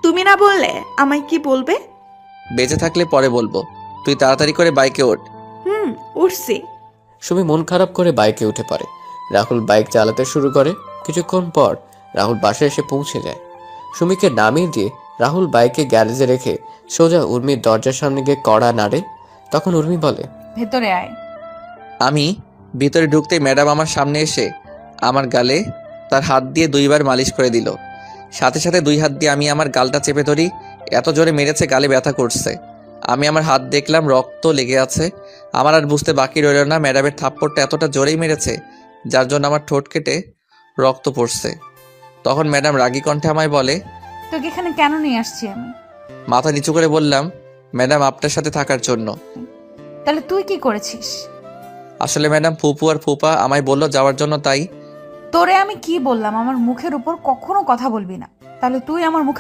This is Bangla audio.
তুমি না বললে আমায় কি বলবে? বেঁচে থাকলে পরে বলবো, তুই তাড়াতাড়ি করে বাইকে ওঠ। উঠছি। সুমি মন খারাপ করে বাইকে উঠে পড়ে। রাহুল বাইক চালাতে শুরু করে। কিছুক্ষণ পর রাহুল বাসায় এসে পৌঁছে যায়। সুমিকে নামিয়ে দিয়ে রাহুল বাইকে গ্যারেজে রেখে সোজা উর্মির দরজার সামনে গিয়ে কড়া নাড়ে। তখন উর্মি বলে, ভেতরে আয়। আমি ভিতরে ঢুকতেই ম্যাডাম আমার সামনে এসে আমার গালে তার হাত দিয়ে 2বার মালিশ করে দিল। সাথে সাথে 2 হাত দিয়ে আমি আমার গালটা চেপে ধরি। এত জোরে মেরেছে, গালে ব্যথা করছে। আমি আমার হাত দেখলাম, রক্ত লেগে আছে। আমার আর বুঝতে বাকি রইল না, ম্যাডামের থাপ্পড়টা এতটা জোরেই মেরেছে যার জন্য আমার ঠোঁট কেটে রক্ত পড়ছে। তখন ম্যাডাম রাগী কণ্ঠে আমায় বলে, তোকে এখানে কেন নিয়ে আসছি আমি? মাথা নিচু করে বললাম, ম্যাডাম আপনার সাথে থাকার জন্য। তাহলে তুই কি করেছিস? আসলে ম্যাডাম ফুপু আর ফুপা আমায় বলল যাওয়ার জন্য, তাই। তোরে আমি কি বললাম? আমার মুখের উপর কখনো কথা বলবি না। তাহলে তুই আমার মুখে